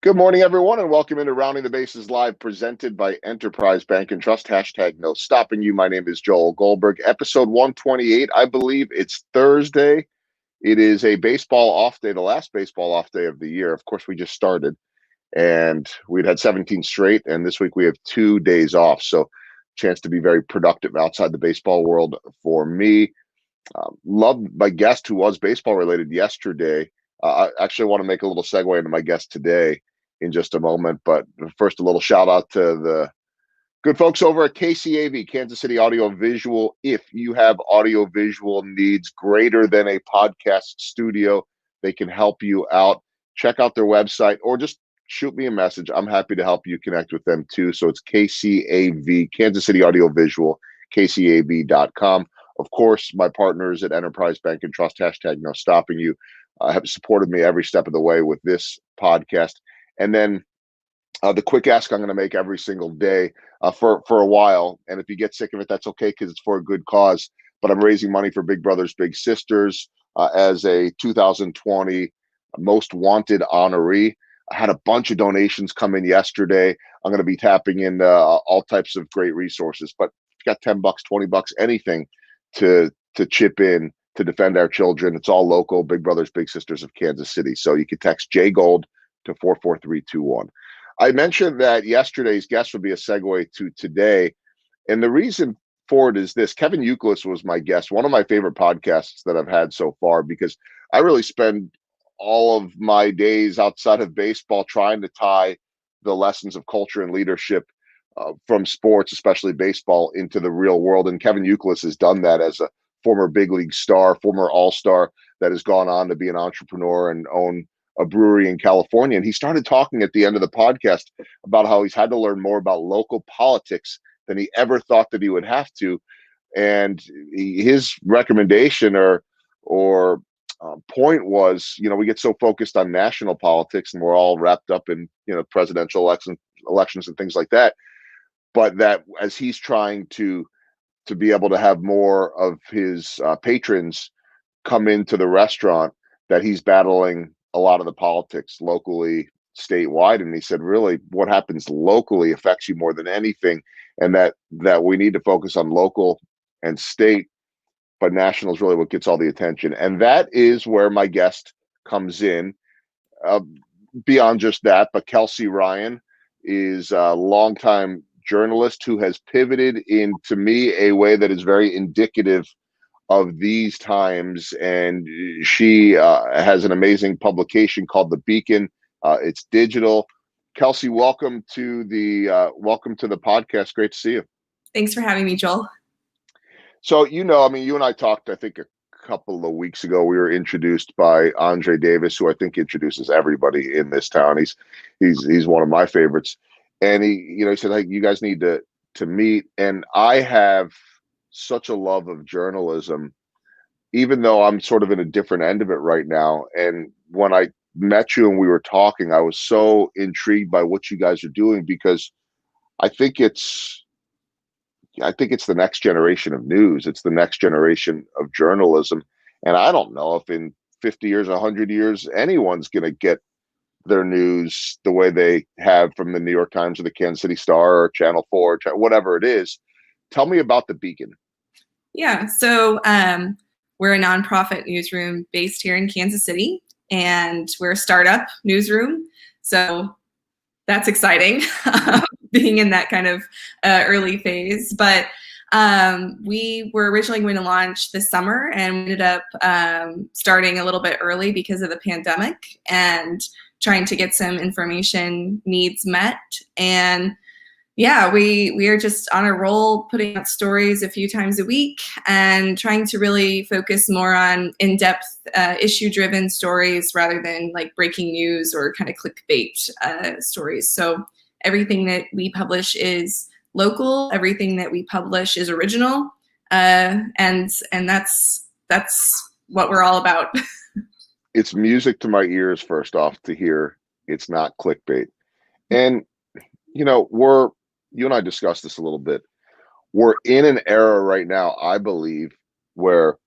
Good morning, everyone, and welcome into Rounding the Bases Live, presented by Enterprise Bank and Trust. Hashtag no stopping you. My name is Joel Goldberg. Episode 128. I believe it's Thursday. It is a baseball off day, the last baseball off day of the year. Of course, we just started, and we'd had 17 straight, and this week we have 2 days off. So, chance to be very productive outside the baseball world for me. Loved my guest who was baseball related yesterday. I actually want to make a little segue into my guest today in just a moment. But first, a little shout out to the good folks over at KCAV, Kansas City Audio Visual. If you have audio visual needs greater than a podcast studio, they can help you out. Check out their website or just shoot me a message. I'm happy to help you connect with them too. So it's KCAV, Kansas City Audio Visual, KCAV.com. Of course, my partners at Enterprise Bank and Trust, hashtag no stopping you, have supported me every step of the way with this podcast. And then the quick ask I'm going to make every single day for a while. And if you get sick of it, that's okay, because it's for a good cause. But I'm raising money for Big Brothers Big Sisters as a 2020 Most Wanted honoree. I had a bunch of donations come in yesterday. I'm going to be tapping in all types of great resources. But if you got $10, $20, anything to chip in to defend our children, it's all local. Big Brothers Big Sisters of Kansas City. So you can text JGold to 44321. I mentioned that yesterday's guest would be a segue to today. And the reason for it is this: Kevin Youkilis was my guest, one of my favorite podcasts that I've had so far, because I really spend all of my days outside of baseball trying to tie the lessons of culture and leadership from sports, especially baseball, into the real world. And Kevin Youkilis has done that as a former big league star, former all-star that has gone on to be an entrepreneur and own a brewery in California. And he started talking at the end of the podcast about how he's had to learn more about local politics than he ever thought that he would have to. And his recommendation or point was, we get so focused on national politics and we're all wrapped up in, presidential elections and things like that. But that as he's trying to be able to have more of his patrons come into the restaurant, that he's battling a lot of the politics locally, statewide. And he said, really, what happens locally affects you more than anything. And that we need to focus on local and state, but national is really what gets all the attention. And that is where my guest comes in. Beyond just that, but Kelsey Ryan is a longtime journalist who has pivoted in, to me, a way that is very indicative of these times. And she has an amazing publication called The Beacon. It's digital. Kelsey, welcome to the podcast. Great to see you. Thanks for having me, Joel. So, you and I talked, I think, a couple of weeks ago. We were introduced by Andre Davis, who I think introduces everybody in this town. He's one of my favorites. And he said, hey, you guys need to meet. And I have such a love of journalism, even though I'm sort of in a different end of it right now. And when I met you and we were talking, I was so intrigued by what you guys are doing, because I think it's the next generation of news. It's the next generation of journalism. And I don't know if in 50 years, 100 years, anyone's going to get their news the way they have from the New York Times or the Kansas City Star or Channel 4, whatever it is. Tell me about The Beacon. Yeah, so we're a nonprofit newsroom based here in Kansas City, and we're a startup newsroom. So that's exciting, being in that kind of early phase. But we were originally going to launch this summer, and we ended up starting a little bit early because of the pandemic and trying to get some information needs met. And yeah, we are just on a roll, putting out stories a few times a week and trying to really focus more on in-depth issue-driven stories rather than like breaking news or kind of clickbait stories. So everything that we publish is local. Everything that we publish is original, and that's what we're all about. It's music to my ears, first off, to hear it's not clickbait. And you and I discussed this a little bit. We're in an era right now, I believe, where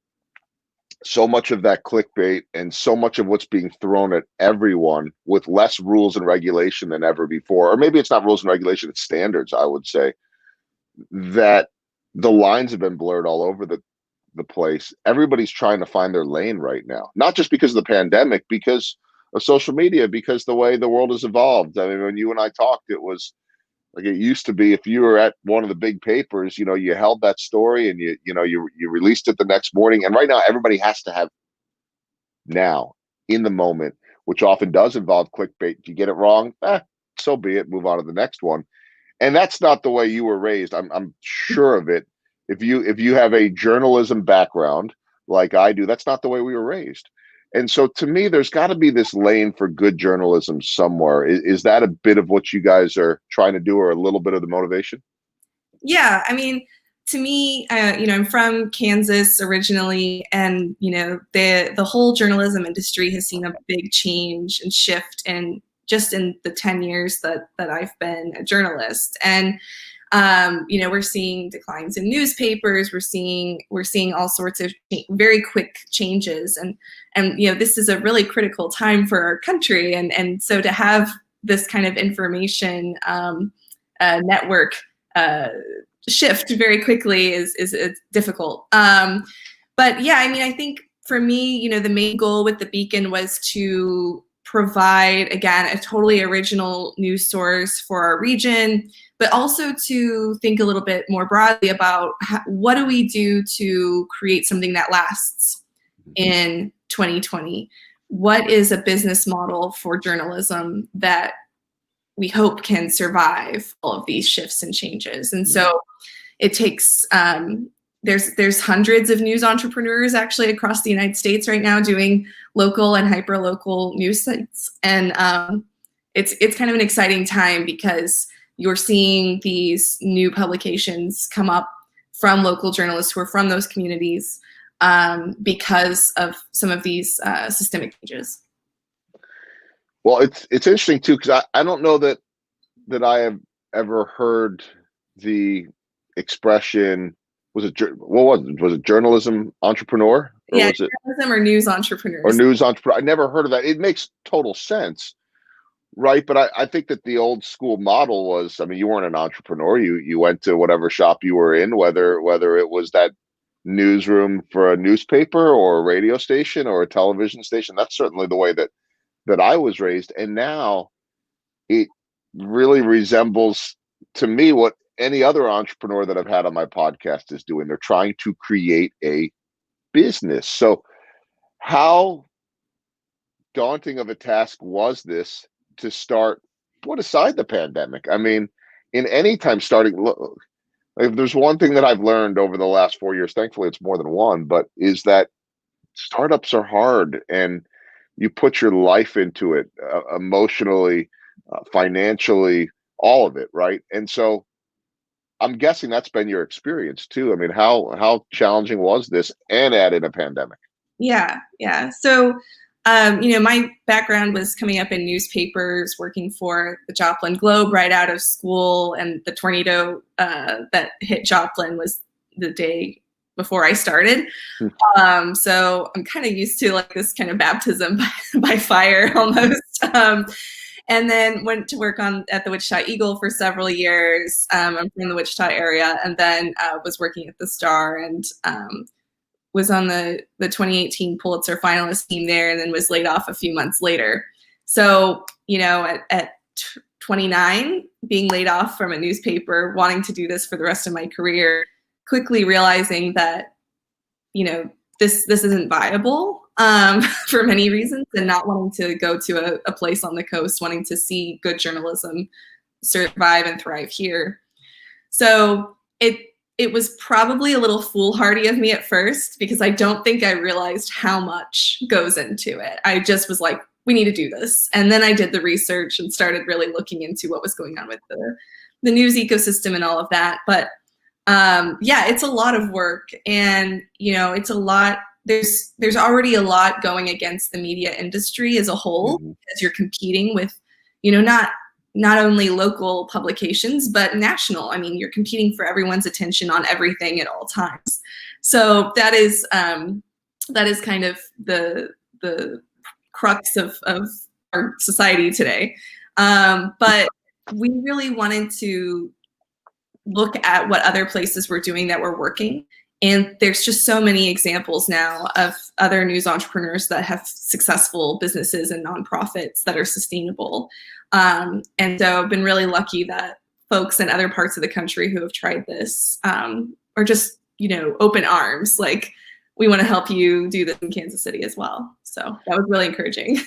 so much of that clickbait and so much of what's being thrown at everyone with less rules and regulation than ever before, or maybe it's not rules and regulation, it's standards, I would say, that the lines have been blurred all over the place. Everybody's trying to find their lane right now, not just because of the pandemic, because of social media, because the way the world has evolved. I mean, when you and I talked, it was like it used to be. If you were at one of the big papers, you held that story and you released it the next morning. And right now, everybody has to have now in the moment, which often does involve clickbait. If you get it wrong, so be it. Move on to the next one. And that's not the way you were raised. I'm sure of it. If you have a journalism background like I do, that's not the way we were raised. And so to me, there's got to be this lane for good journalism somewhere. Is that a bit of what you guys are trying to do, or a little bit of the motivation? Yeah, I mean, to me, I'm from Kansas originally, and the whole journalism industry has seen a big change and shift, and just in the 10 years that I've been a journalist. And we're seeing declines in newspapers. We're seeing all sorts of very quick changes, and this is a really critical time for our country. And so to have this kind of information network shift very quickly is difficult. But yeah, I mean, I think for me, the main goal with the Beacon was to provide, again, a totally original news source for our region, but also to think a little bit more broadly about what do we do to create something that lasts in 2020? What is a business model for journalism that we hope can survive all of these shifts and changes? And so it takes, there's hundreds of news entrepreneurs actually across the United States right now doing local and hyper-local news sites. And it's kind of an exciting time because you're seeing these new publications come up from local journalists who are from those communities because of some of these systemic changes. Well, it's interesting too, because I don't know that I have ever heard the expression. Was it journalism entrepreneur? Or yeah, was it journalism or news entrepreneurs. Or news entrepreneur. I never heard of that. It makes total sense, right? But I think that the old school model was, I mean, you weren't an entrepreneur. You went to whatever shop you were in, whether it was that newsroom for a newspaper or a radio station or a television station. That's certainly the way that I was raised. And now it really resembles, to me, what any other entrepreneur that I've had on my podcast is doing. They're trying to create a business. So how daunting of a task was this to start, put aside the pandemic? I mean, in any time starting, if there's one thing that I've learned over the last 4 years, thankfully it's more than one, but is that startups are hard, and you put your life into it, emotionally, financially, all of it, right? And so I'm guessing that's been your experience too. I mean, how challenging was this, and added a pandemic? Yeah. So, my background was coming up in newspapers, working for the Joplin Globe right out of school, and the tornado that hit Joplin was the day before I started. So I'm kind of used to like this kind of baptism by fire almost. And then went to work at the Wichita Eagle for several years. I'm from the Wichita area, and then was working at the Star, and was on the 2018 Pulitzer finalist team there, and then was laid off a few months later. So, at 29, being laid off from a newspaper, wanting to do this for the rest of my career, quickly realizing that, this isn't viable for many reasons, and not wanting to go to a place on the coast, wanting to see good journalism survive and thrive here. So it was probably a little foolhardy of me at first, because I don't think I realized how much goes into it. I just was like, we need to do this. And then I did the research and started really looking into what was going on with the news ecosystem and all of that. But it's a lot of work, and it's a lot. There's already a lot going against the media industry as a whole, as you're competing with, not only local publications, but national. I mean, you're competing for everyone's attention on everything at all times. So that is that is kind of the crux of our society today. But we really wanted to look at what other places were doing that were working. And there's just so many examples now of other news entrepreneurs that have successful businesses and nonprofits that are sustainable. And so I've been really lucky that folks in other parts of the country who have tried this are just, open arms. Like, we want to help you do this in Kansas City as well. So that was really encouraging.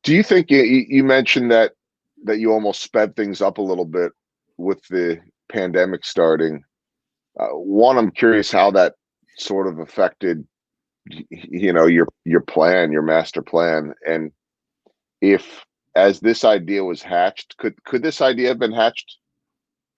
Do you think you mentioned that you almost sped things up a little bit with the pandemic starting? One, I'm curious how that sort of affected, your plan, your master plan, and if, as this idea was hatched, could this idea have been hatched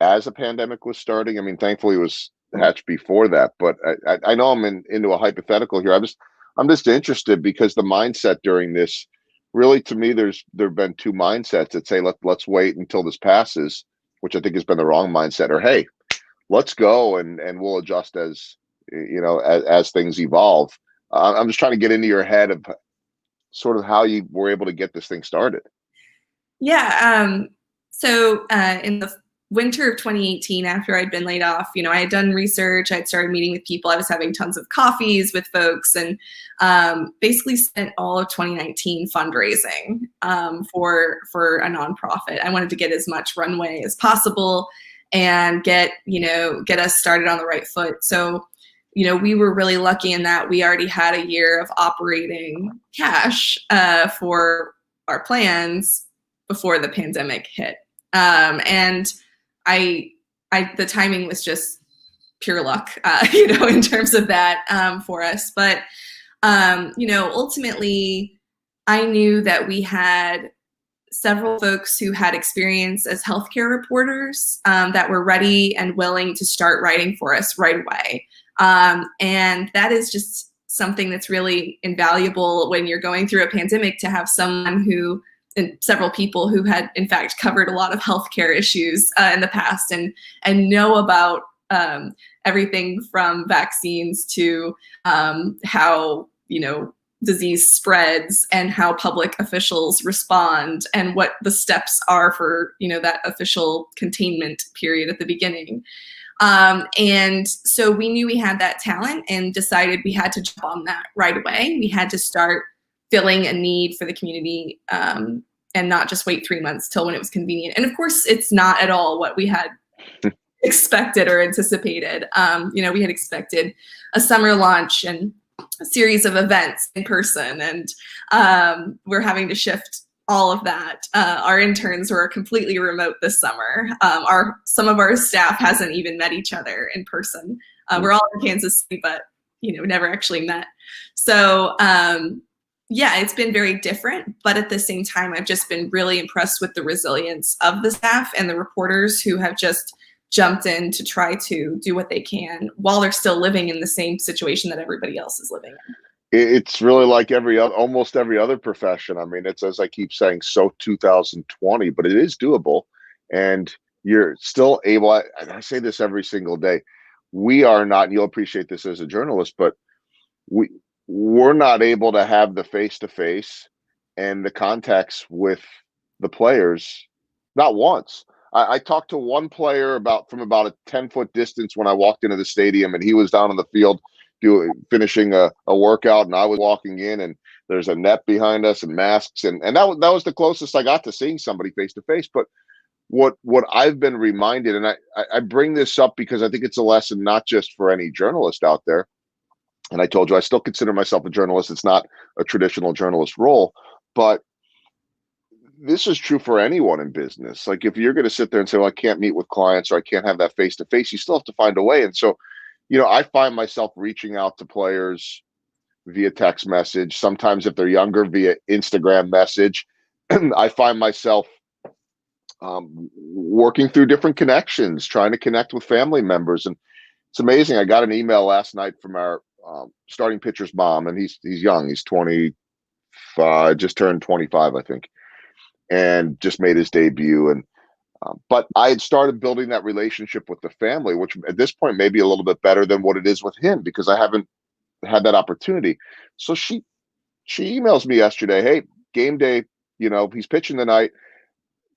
as a pandemic was starting? I mean, thankfully it was hatched before that, but I know I'm into a hypothetical here. I'm just interested because the mindset during this, really, to me, there've been two mindsets that say let's wait until this passes, which I think has been the wrong mindset, or hey, let's go and we'll adjust as as things evolve. I'm just trying to get into your head of sort of how you were able to get this thing started. Yeah. So in the winter of 2018, after I'd been laid off, I had done research. I'd started meeting with people. I was having tons of coffees with folks, and basically spent all of 2019 fundraising for a nonprofit. I wanted to get as much runway as possible and get us started on the right foot. So, we were really lucky in that we already had a year of operating cash for our plans before the pandemic hit. And the timing was just pure luck, in terms of that for us. But, ultimately, I knew that we had several folks who had experience as healthcare reporters that were ready and willing to start writing for us right away. And that is just something that's really invaluable when you're going through a pandemic, to have someone and several people who had in fact covered a lot of healthcare issues in the past and know about everything from vaccines to how, disease spreads and how public officials respond and what the steps are for, that official containment period at the beginning. And so we knew we had that talent and decided we had to jump on that right away. We had to start filling a need for the community and not just wait 3 months till when it was convenient. And of course, it's not at all what we had expected or anticipated. We had expected a summer launch and a series of events in person, and we're having to shift all of that. Our interns were completely remote this summer. Some of our staff hasn't even met each other in person. We're all in Kansas City, but never actually met. So it's been very different, but at the same time, I've just been really impressed with the resilience of the staff and the reporters who have just jumped in to try to do what they can while they're still living in the same situation that everybody else is living in. It's really like almost every other profession. I mean, it's, as I keep saying, so 2020, but it is doable, and you're still able. I say this every single day. We are not, and you'll appreciate this as a journalist, but we're not able to have the face-to-face and the contacts with the players, not once. I talked to one player from about a 10-foot distance when I walked into the stadium, and he was down on the field finishing a workout, and I was walking in, and there's a net behind us and masks, and that was the closest I got to seeing somebody face to face. But what I've been reminded, and I bring this up because I think it's a lesson not just for any journalist out there. And I told you I still consider myself a journalist. It's not a traditional journalist role, but this is true for anyone in business. Like, if you're going to sit there and say, well, I can't meet with clients, or I can't have that face to face, you still have to find a way. And so, I find myself reaching out to players via text message, sometimes if they're younger via Instagram message. I find myself working through different connections, trying to connect with family members. And it's amazing. I got an email last night from our starting pitcher's mom, and he's young. He's 25, just turned 25, I think, and just made his debut. And but I had started building that relationship with the family, which at this point may be a little bit better than what it is with him, because I haven't had that opportunity. So she emails me yesterday, hey, game day, he's pitching tonight.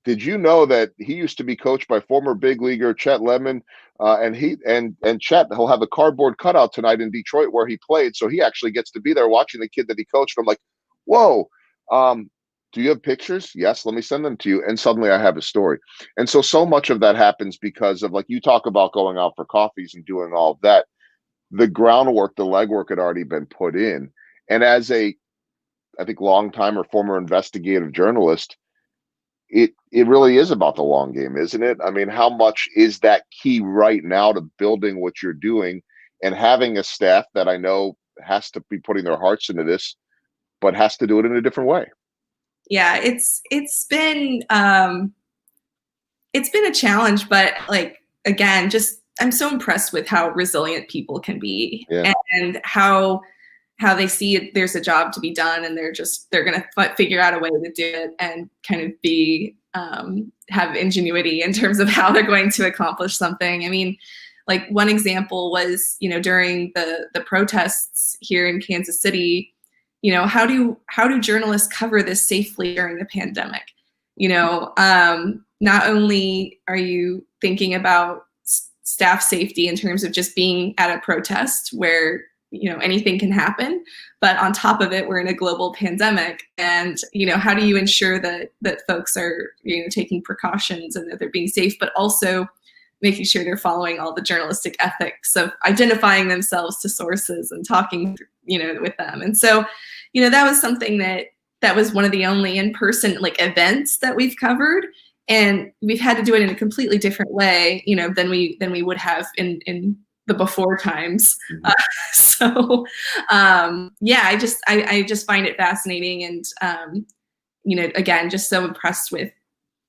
Did you know that he used to be coached by former big leaguer Chet Lemon? And Chet, he'll have a cardboard cutout tonight in Detroit where he played, so he actually gets to be there watching the kid that he coached. I'm like, whoa. Do you have pictures? Yes, let me send them to you. And suddenly I have a story. And so much of that happens because of, like you talk about, going out for coffees and doing all of that. The groundwork, the legwork had already been put in. And as I think, long time or former investigative journalist, it really is about the long game, isn't it? I mean, how much is that key right now to building what you're doing and having a staff that I know has to be putting their hearts into this, but has to do it in a different way? Yeah, it's been a challenge, but like, again, just I'm so impressed with how resilient people can be, Yeah. and how they see there's a job to be done, and they're going to figure out a way to do it, and kind of be have ingenuity in terms of how they're going to accomplish something. I mean, like, one example was, during the protests here in Kansas City, how do journalists cover this safely during the pandemic? Not only are you thinking about staff safety in terms of just being at a protest where anything can happen, but on top of it, we're in a global pandemic, and how do you ensure that folks are taking precautions and that they're being safe, but also making sure they're following all the journalistic ethics of identifying themselves to sources and talking with them. And so that was something that was one of the only in-person events that we've covered, and we've had to do it in a completely different way than we would have in the before times. Yeah, I just find it fascinating, and again, just so impressed with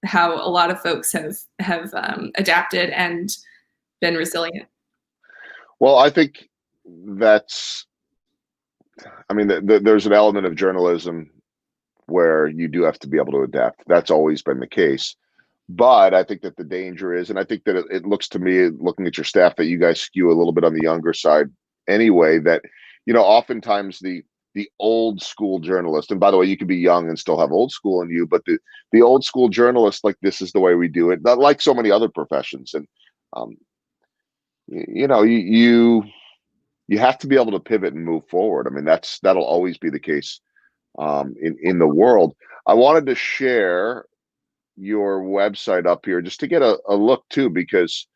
how a lot of folks have adapted and been resilient. Well, I think there's an element of journalism where you do have to be able to adapt. That's always been the case. But I think that the danger is, and I think that it looks to me, looking at your staff, that you guys skew a little bit on the younger side anyway, that, oftentimes the old school journalist, and by the way, you can be young and still have old school in you, but the old school journalist, like, this is the way we do it, not like so many other professions. And, you have to be able to pivot and move forward. I mean, that'll always be the case in the world. I wanted to share your website up here just to get a look too, because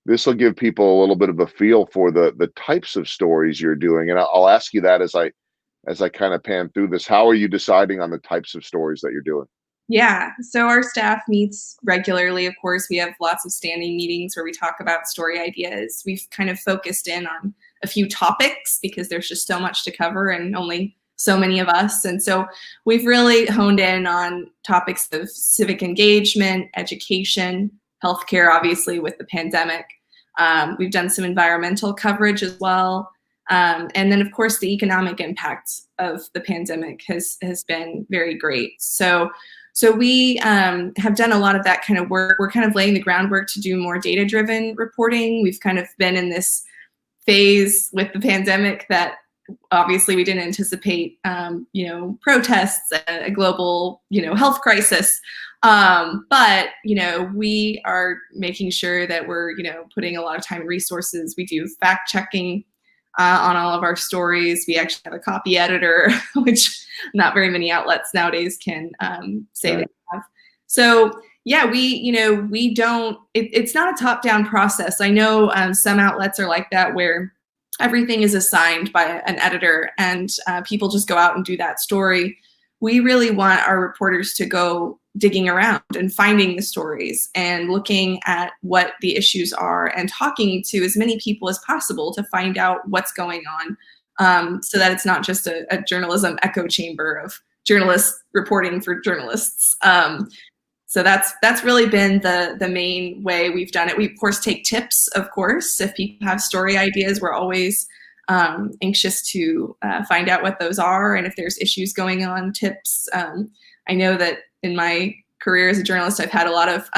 this will give people a little bit of a feel for the types of stories you're doing. And I'll ask you that as I kind of pan through this. How are you deciding on the types of stories that you're doing? Yeah, so our staff meets regularly. Of course, we have lots of standing meetings where we talk about story ideas. We've kind of focused in on a few topics because there's just so much to cover and only so many of us. And so we've really honed in on topics of civic engagement, education, healthcare, obviously with the pandemic. We've done some environmental coverage as well. And then, of course, the economic impact of the pandemic has been very great. So we have done a lot of that kind of work. We're kind of laying the groundwork to do more data-driven reporting. We've kind of been in this phase with the pandemic that obviously we didn't anticipate, protests, a global, health crisis. But, we are making sure that we're, putting a lot of time and resources. We do fact checking on all of our stories. We actually have a copy editor, which not very many outlets nowadays can say they have. So yeah, we don't, it's not a top-down process. I know some outlets are like that, where everything is assigned by an editor and people just go out and do that story. We really want our reporters to go digging around and finding the stories and looking at what the issues are and talking to as many people as possible to find out what's going on, so that it's not just a journalism echo chamber of journalists reporting for journalists. So that's really been the main way we've done it. We, of course, take tips, of course. If people have story ideas, we're always anxious to find out what those are, and if there's issues going on, tips. I know that in my career as a journalist, I've had a lot of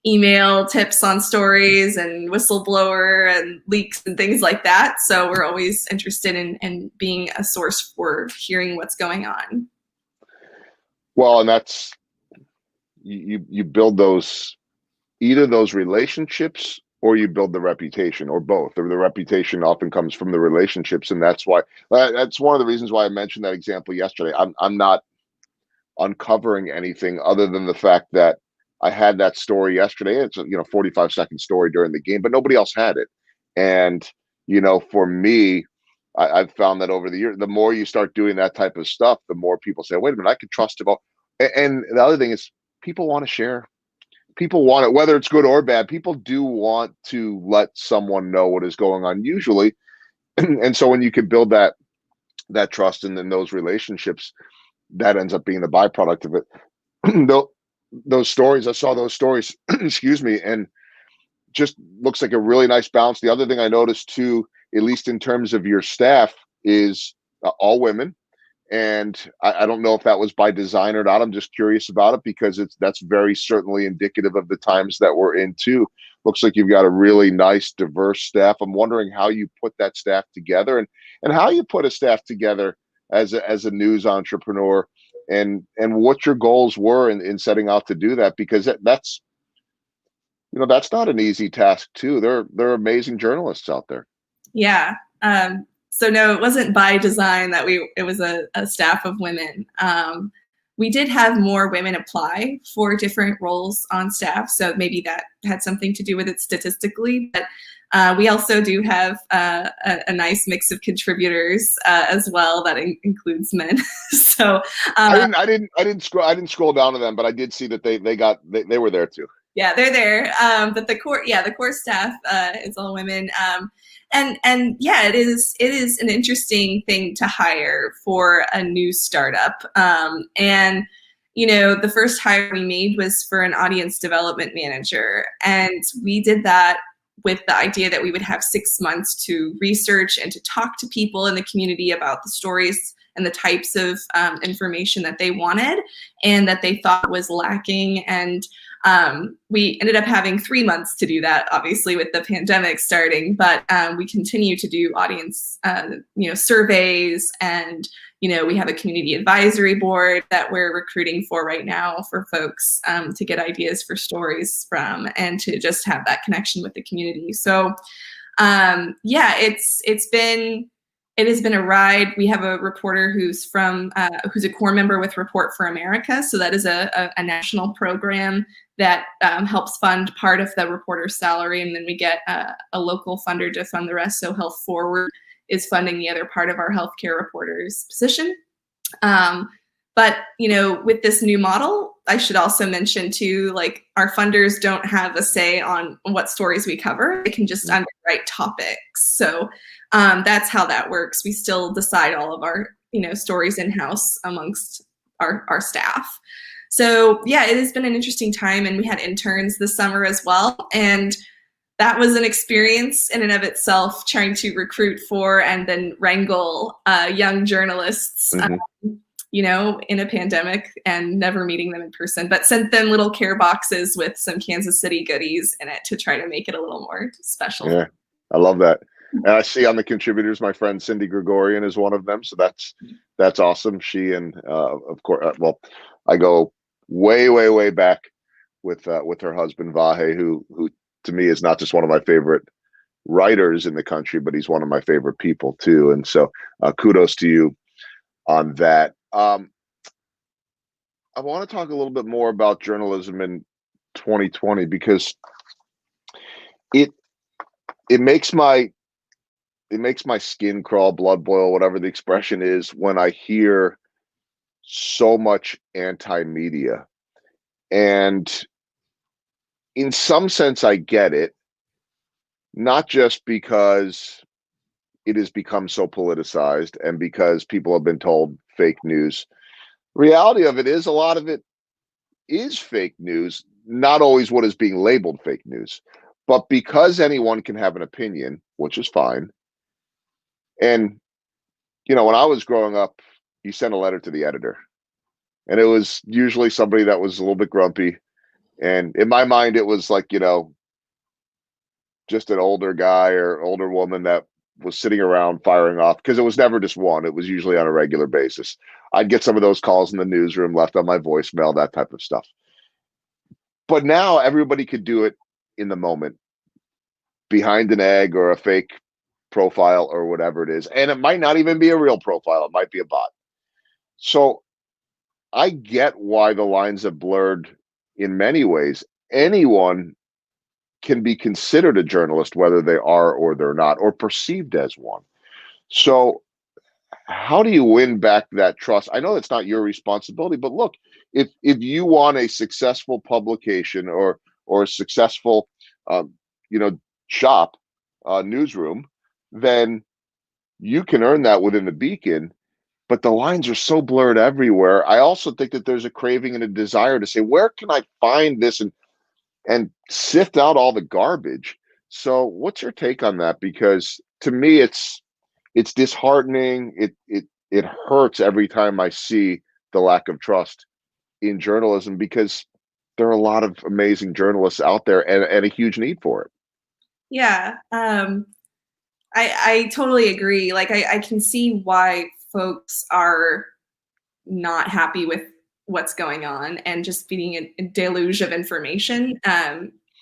email tips on stories and whistleblower and leaks and things like that. So we're always interested in being a source for hearing what's going on. Well, and that's you build those, either those relationships or you build the reputation, or both. Or the reputation often comes from the relationships, and that's why, that's one of the reasons why I mentioned that example yesterday. I'm not uncovering anything other than the fact that I had that story yesterday. It's a 45-second story during the game, but nobody else had it. And for me, I've found that over the years, the more you start doing that type of stuff, the more people say, "Wait a minute, I can trust about." And the other thing is, people want to share. People want it, whether it's good or bad. People do want to let someone know what is going on, usually. And so when you can build that trust and then those relationships, that ends up being the byproduct of it. Those stories, I saw those stories, excuse me, and just looks like a really nice balance. The other thing I noticed too, at least in terms of your staff, is all women. And I don't know if that was by design or not. I'm just curious about it, because that's very certainly indicative of the times that we're in too. Looks like you've got a really nice, diverse staff. I'm wondering how you put that staff together, and how you put a staff together as a news entrepreneur, and what your goals were in setting out to do that, because that's that's not an easy task too. There are amazing journalists out there. Yeah. So no, it wasn't by design that it was a staff of women. We did have more women apply for different roles on staff, so maybe that had something to do with it statistically. But we also do have a nice mix of contributors as well that includes men. So I didn't scroll down to them, but I did see that they were there too. Yeah, they're there. But the core staff is all women. And yeah, it is an interesting thing to hire for a new startup. And the first hire we made was for an audience development manager, and we did that with the idea that we would have 6 months to research and to talk to people in the community about the stories and the types of information that they wanted and that they thought was lacking. And we ended up having 3 months to do that, obviously, with the pandemic starting, but we continue to do audience, surveys, and, we have a community advisory board that we're recruiting for right now for folks to get ideas for stories from, and to just have that connection with the community. So yeah, it has been a ride. We have a reporter who's a core member with Report for America. So that is a national program that helps fund part of the reporter's salary. And then we get a local funder to fund the rest. So Health Forward is funding the other part of our healthcare reporter's position. But, with this new model, I should also mention too, like, our funders don't have a say on what stories we cover. They can just underwrite topics. So that's how that works. We still decide all of our, stories in-house amongst our staff. So yeah, it has been an interesting time, and we had interns this summer as well. And that was an experience in and of itself, trying to recruit for and then wrangle young journalists, in a pandemic, and never meeting them in person, but sent them little care boxes with some Kansas City goodies in it to try to make it a little more special. Yeah, I love that. And I see on the contributors, my friend Cindy Gregorian is one of them. So that's awesome. She and of course, I go way back with her husband Vahe, who to me is not just one of my favorite writers in the country, but he's one of my favorite people too. And so kudos to you on that. I want to talk a little bit more about journalism in 2020, because it makes my skin crawl, blood boil, whatever the expression is, when I hear so much anti-media. And in some sense, I get it, not just because it has become so politicized and because people have been told fake news. Reality of it is, a lot of it is fake news, not always what is being labeled fake news, but because anyone can have an opinion, which is fine. And, when I was growing up, you sent a letter to the editor, and it was usually somebody that was a little bit grumpy, And in my mind, it was like, just an older guy or older woman that was sitting around firing off, because it was never just one. It was usually on a regular basis. I'd get some of those calls in the newsroom, left on my voicemail, that type of stuff. But now everybody could do it in the moment, behind an egg or a fake profile or whatever it is. And it might not even be a real profile, it might be a bot. So I get why the lines have blurred in many ways. Anyone can be considered a journalist, whether they are or they're not, or perceived as one. So how do you win back that trust? I know it's not your responsibility, but look, if you want a successful publication or a successful um, you know shop newsroom, then you can earn that within the Beacon. But the lines are so blurred everywhere. I also think that there's a craving and a desire to say, where can I find this and sift out all the garbage? So what's your take on that? Because to me, it's disheartening. It hurts every time I see the lack of trust in journalism, because there are a lot of amazing journalists out there and a huge need for it. Yeah, I totally agree. Like I can see why folks are not happy with what's going on and just being a deluge of information.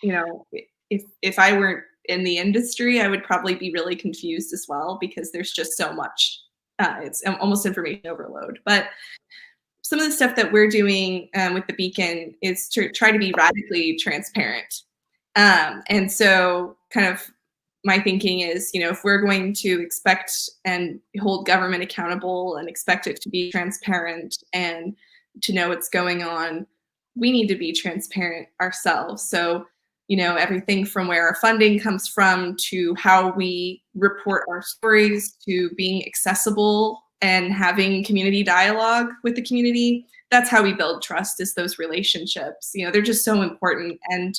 You know, if I weren't in the industry, I would probably be really confused as well, because there's just so much. It's almost information overload. But some of the stuff that we're doing with the Beacon is to try to be radically transparent. And so kind of my thinking is, if we're going to expect and hold government accountable and expect it to be transparent and to know what's going on, we need to be transparent ourselves. So, everything from where our funding comes from to how we report our stories to being accessible and having community dialogue with the community. That's how we build trust, is those relationships. They're just so important. And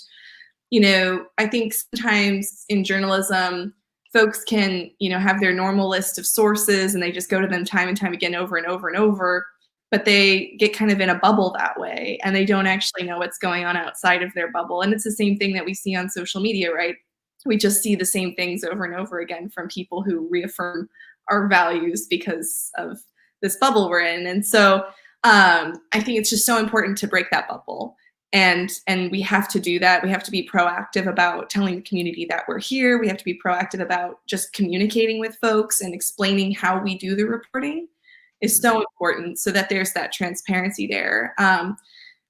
I think sometimes in journalism, folks can, have their normal list of sources and they just go to them time and time again, over and over and over, but they get kind of in a bubble that way and they don't actually know what's going on outside of their bubble. And it's the same thing that we see on social media, right? We just see the same things over and over again from people who reaffirm our values because of this bubble we're in. And so I think it's just so important to break that bubble. And we have to do that. We have to be proactive about telling the community that we're here. We have to be proactive about just communicating with folks and explaining how we do the reporting is so important, so that there's that transparency there.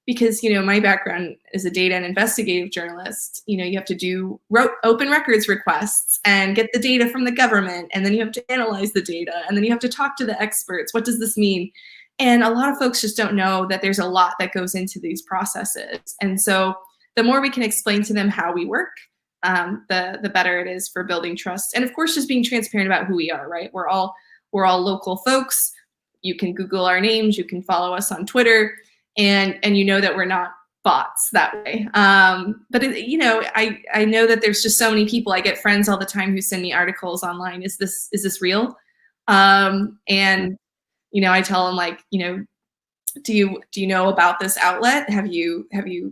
Because, my background as a data and investigative journalist, you have to do open records requests and get the data from the government. And then you have to analyze the data. And then you have to talk to the experts. What does this mean? And a lot of folks just don't know that there's a lot that goes into these processes. And so the more we can explain to them how we work, the better it is for building trust. And of course, just being transparent about who we are, right? We're all local folks. You can Google our names. You can follow us on Twitter. And you know that we're not bots that way. But I know that there's just so many people. I get friends all the time who send me articles online. Is this real? And I tell them, like, do you know about this outlet? Have you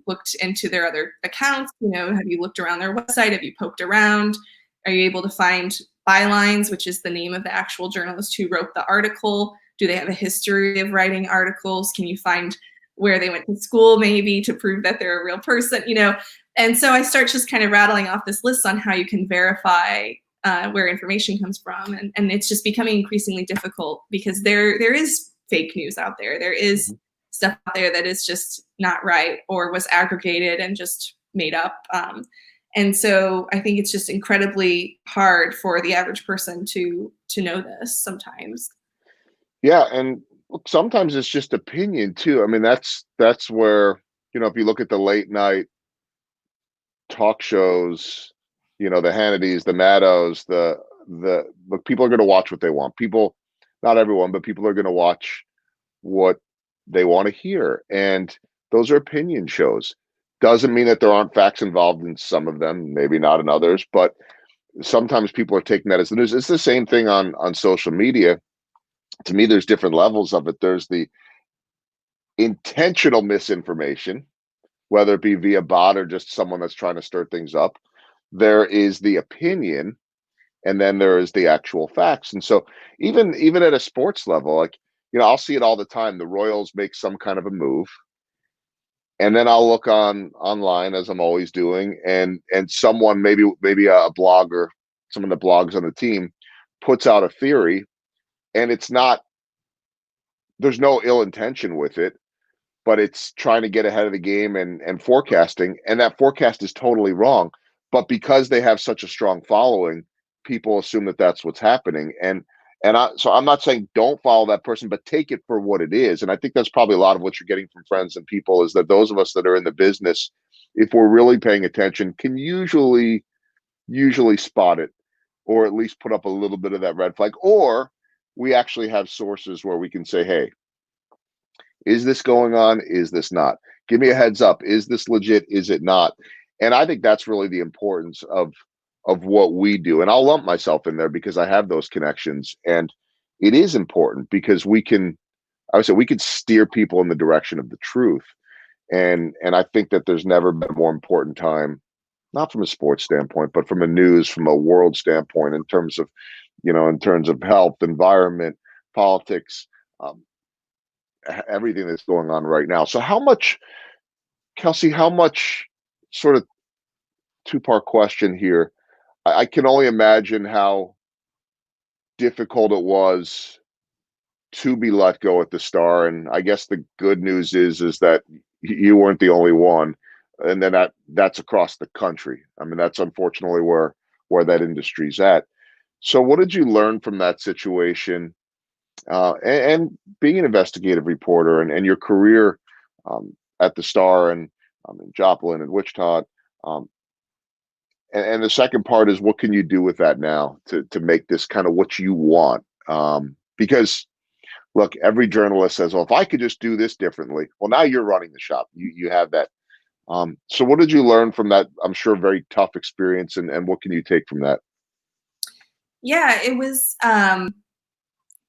looked into their other accounts? Have you looked around their website? Have you poked around? Are you able to find bylines, which is the name of the actual journalist who wrote the article? Do they have a history of writing articles? Can you find where they went to school, maybe, to prove that they're a real person? And so I start just kind of rattling off this list on how you can verify where information comes from. And it's just becoming increasingly difficult because there is fake news out there. There is stuff out there that is just not right or was aggregated and just made up. And so I think it's just incredibly hard for the average person to know this sometimes. Yeah, and look, sometimes it's just opinion too. I mean, that's where, if you look at the late night talk shows, the Hannitys, the Maddows, look, people are going to watch what they want. People, not everyone, but people are going to watch what they want to hear. And those are opinion shows. Doesn't mean that there aren't facts involved in some of them, maybe not in others, but sometimes people are taking that as the news. It's the same thing on social media. To me, there's different levels of it. There's the intentional misinformation, whether it be via bot or just someone that's trying to stir things up. There is the opinion, and then there is the actual facts. And so even at a sports level, like, I'll see it all the time. The Royals make some kind of a move, and then I'll look online, as I'm always doing, and someone, maybe a blogger, someone that blogs on the team, puts out a theory, and there's no ill intention with it, but it's trying to get ahead of the game and forecasting, and that forecast is totally wrong. But because they have such a strong following, people assume that that's what's happening. So I'm not saying don't follow that person, but take it for what it is. And I think that's probably a lot of what you're getting from friends and people, is that those of us that are in the business, if we're really paying attention, can usually spot it, or at least put up a little bit of that red flag. Or we actually have sources where we can say, hey, is this going on? Is this not? Give me a heads up. Is this legit? Is it not? And I think that's really the importance of what we do. And I'll lump myself in there because I have those connections. And it is important because I would say we could steer people in the direction of the truth. And I think that there's never been a more important time, not from a sports standpoint, but from a world standpoint, in terms of health, environment, politics, everything that's going on right now. So Kelsey, sort of two-part question here. I can only imagine how difficult it was to be let go at the Star. And I guess the good news is that you weren't the only one. And then that's across the country. I mean, that's unfortunately where that industry's at. So what did you learn from that situation? And being an investigative reporter, and your career at the Star, and in Joplin and Wichita. And the second part is, what can you do with that now to make this kind of what you want? Because look, every journalist says, well, if I could just do this differently. Well, now you're running the shop. You have that. So what did you learn from that, I'm sure, very tough experience, and what can you take from that? Yeah, it was,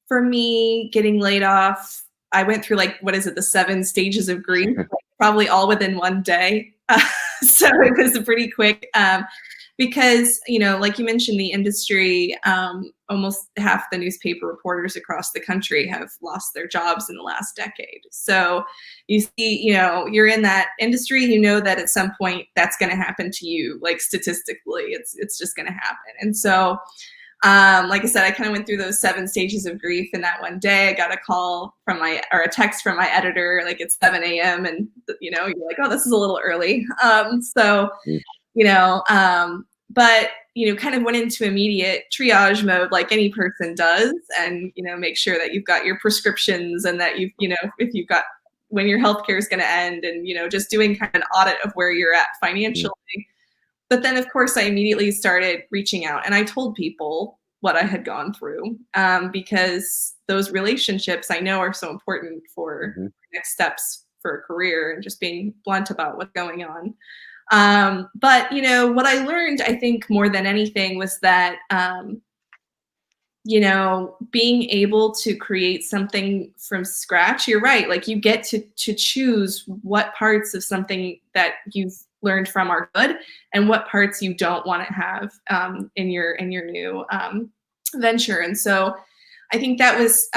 for me, getting laid off, I went through, like, what is it, the 7 stages of grief, like, probably all within one day. So it was pretty quick, because, like you mentioned, the industry, almost half the newspaper reporters across the country have lost their jobs in the last decade. So you see, you're in that industry, that at some point that's going to happen to you, like, statistically, it's just going to happen. And so, like I said, I kind of went through those 7 stages of grief in that one day. I got a text from my editor, like, at 7 a.m. And, you're like, oh, this is a little early. But, kind of went into immediate triage mode, like any person does, and, make sure that you've got your prescriptions, and that if you've got, when your healthcare is going to end, and, just doing kind of an audit of where you're at financially. But then, of course, I immediately started reaching out, and I told people what I had gone through, because those relationships I know are so important for next steps for a career, and just being blunt about what's going on. But, what I learned, I think, more than anything, was that, being able to create something from scratch, you're right. Like, you get to choose what parts of something that you've learned from are good, and what parts you don't want to have in your new venture. And so I think that was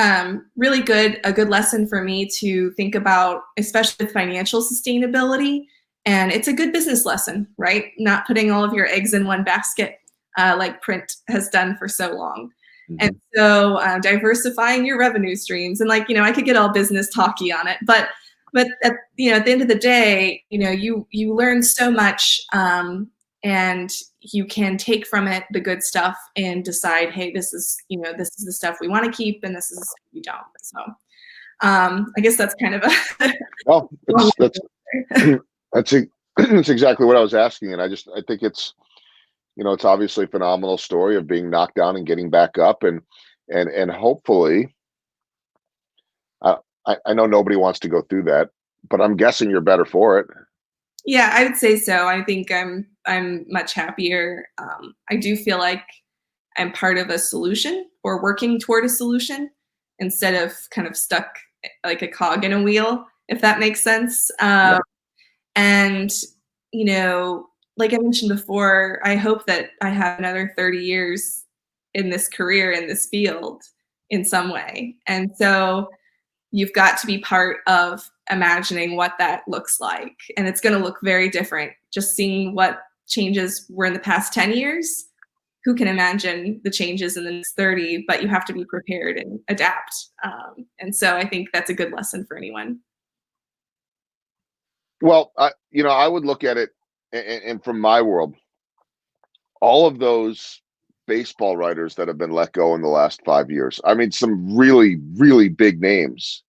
really a good lesson for me to think about, especially with financial sustainability. And it's a good business lesson, right? Not putting all of your eggs in one basket, like print has done for so long. And so diversifying your revenue streams, and, like, I could get all business talky on it, but at the end of the day, you learn so much, and you can take from it the good stuff and decide, hey, this is the stuff we want to keep, and this is the stuff we don't. So I guess that's kind of a well, that's exactly what I was asking. And I think it's obviously a phenomenal story of being knocked down and getting back up, and hopefully, I know nobody wants to go through that, but I'm guessing you're better for it. Yeah, I would say so. I think I'm much happier. I do feel like I'm part of a solution, or working toward a solution, instead of kind of stuck like a cog in a wheel, if that makes sense. And, like I mentioned before, I hope that I have another 30 years in this career, in this field, in some way. And so you've got to be part of imagining what that looks like. And it's going to look very different. Just seeing what changes were in the past 10 years, who can imagine the changes in the next 30, but you have to be prepared and adapt. And so I think that's a good lesson for anyone. Well, I would look at it, and from my world, all of those baseball writers that have been let go in the last 5 years. I mean, some really, really big names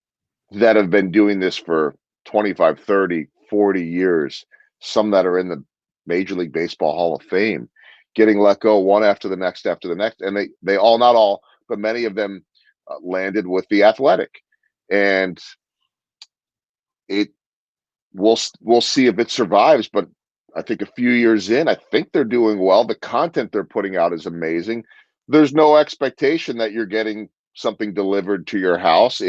that have been doing this for 25, 30, 40 years, some that are in the Major League Baseball Hall of Fame, getting let go one after the next after the next. And they all, not all, but many of them landed with the Athletic. And it we'll see if it survives, but I think a few years in, I think they're doing well. The content they're putting out is amazing. There's no expectation that you're getting something delivered to your house.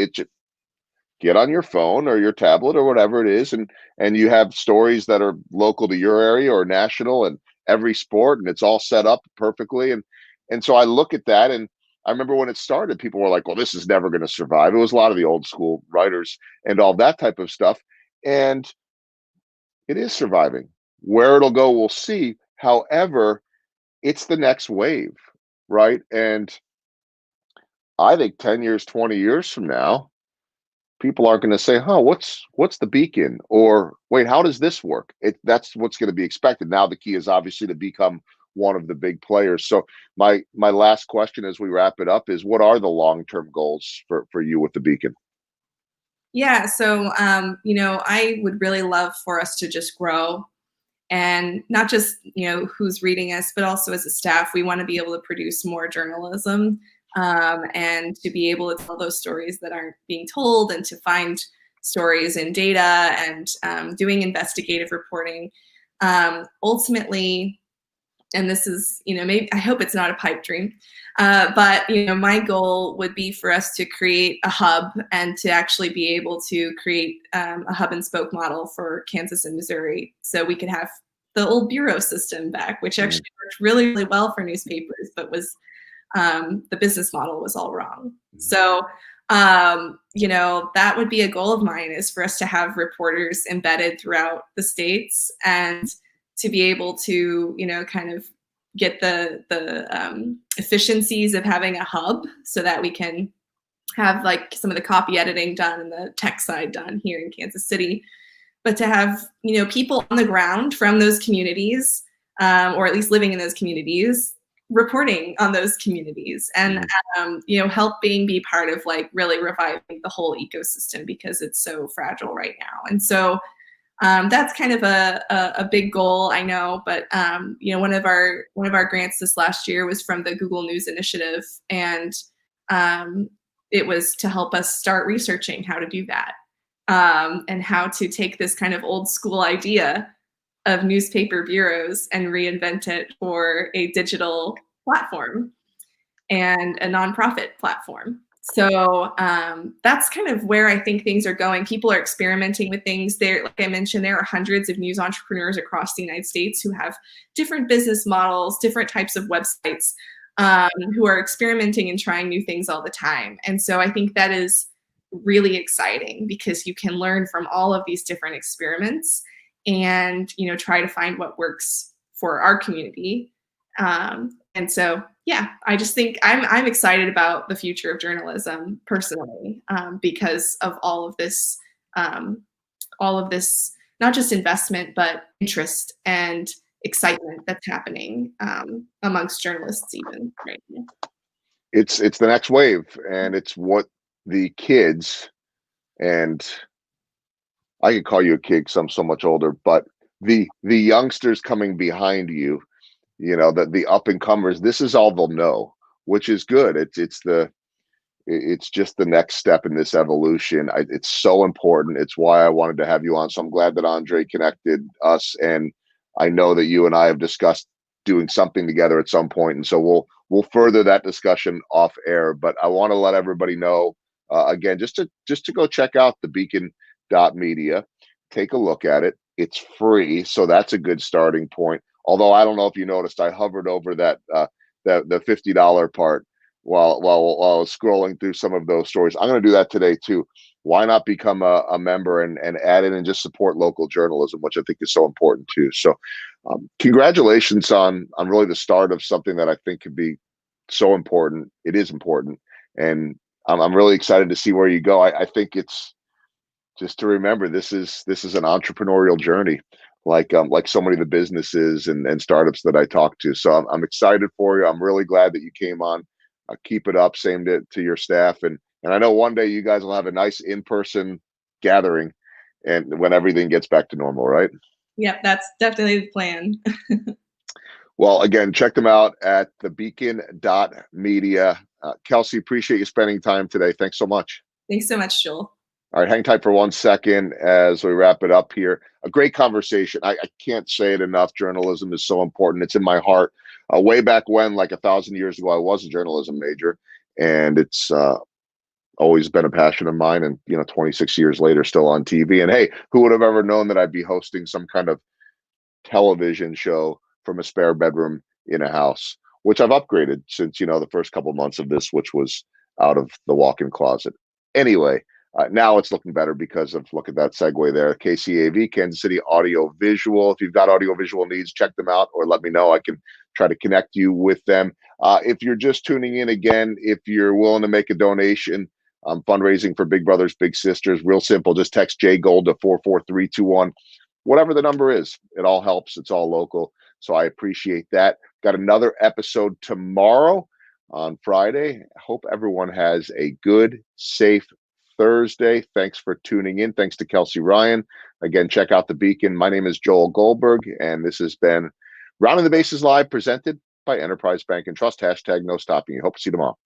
Get on your phone or your tablet or whatever it is, and you have stories that are local to your area or national and every sport, and it's all set up perfectly. And so I look at that, and I remember when it started, people were like, well, this is never going to survive. It was a lot of the old school writers and all that type of stuff. And it is surviving. Where it'll go, we'll see. However, it's the next wave, right? And I think 10 years, 20 years from now, people aren't going to say, huh, what's the beacon? Or wait, how does this work? That's what's going to be expected. Now the key is obviously to become one of the big players. So my last question as we wrap it up is, what are the long-term goals for you with the beacon? Yeah, so I would really love for us to just grow, and not just who's reading us, but also as a staff, we want to be able to produce more journalism, and to be able to tell those stories that aren't being told, and to find stories in data, and doing investigative reporting. Ultimately, and this is, maybe I hope it's not a pipe dream, but my goal would be for us to create a hub, and to actually be able to create a hub and spoke model for Kansas and Missouri, so we could have the old bureau system back, which actually worked really, really well for newspapers, but was the business model was all wrong. So that would be a goal of mine, is for us to have reporters embedded throughout the states, and to be able to, kind of get the efficiencies of having a hub, so that we can have like some of the copy editing done and the tech side done here in Kansas City, but to have, people on the ground from those communities, or at least living in those communities, reporting on those communities, and helping be part of like really reviving the whole ecosystem, because it's so fragile right now. And so that's kind of a big goal, I know, but one of our grants this last year was from the Google News Initiative, and it was to help us start researching how to do that, and how to take this kind of old school idea of newspaper bureaus and reinvent it for a digital platform and a nonprofit platform. So that's kind of where I think things are going. People are experimenting with things. There, like I mentioned, there are hundreds of news entrepreneurs across the United States who have different business models, different types of websites, who are experimenting and trying new things all the time. And so I think that is really exciting, because you can learn from all of these different experiments, and try to find what works for our community. And so, yeah, I just think I'm excited about the future of journalism personally, because of all of this, not just investment, but interest and excitement that's happening amongst journalists even right now. It's the next wave, and it's what the kids, and I could call you a kid because I'm so much older, but the youngsters coming behind you, the up and comers, this is all they'll know, which is good. It's just the next step in this evolution. It's so important. It's why I wanted to have you on. So I'm glad that Andre connected us, and I know that you and I have discussed doing something together at some point, and so we'll further that discussion off air. But I want to let everybody know again, just to go check out the Beacon.media, take a look at it. It's free, so that's a good starting point. Although I don't know if you noticed, I hovered over that the $50 part while I was scrolling through some of those stories. I'm going to do that today too. Why not become a member and add in and just support local journalism, which I think is so important too. So, congratulations on really the start of something that I think could be so important. It is important, and I'm really excited to see where you go. I think it's just to remember this is an entrepreneurial journey, like so many of the businesses and startups that I talk to. So I'm excited for you. I'm really glad that you came on. Keep it up. Same to your staff, and I know one day you guys will have a nice in-person gathering, and when everything gets back to normal, right? Yep, that's definitely the plan. Well, again, check them out at thebeacon.media. Kelsey, appreciate you spending time today. Thanks so much. Thanks so much, Joel. All right, hang tight for 1 second as we wrap it up here. A great conversation. I can't say it enough. Journalism is so important. It's in my heart. Way back when, like 1,000 years ago, I was a journalism major, and it's always been a passion of mine. And 26 years later, still on TV. And hey, who would have ever known that I'd be hosting some kind of television show from a spare bedroom in a house, which I've upgraded since the first couple months of this, which was out of the walk-in closet. Anyway. Now it's looking better because of, look at that segue there, KCAV, Kansas City Audio Visual. If you've got audio visual needs, check them out or let me know. I can try to connect you with them. If you're just tuning in again, if you're willing to make a donation, fundraising for Big Brothers Big Sisters, real simple. Just text JGold to 44321. Whatever the number is, it all helps. It's all local. So I appreciate that. Got another episode tomorrow on Friday. I hope everyone has a good, safe Thursday. Thanks for tuning in. Thanks to Kelsey Ryan. Again, check out The Beacon. My name is Joel Goldberg, and this has been Rounding the Bases Live, presented by Enterprise Bank and Trust. #NoStopping You. Hope to see you tomorrow.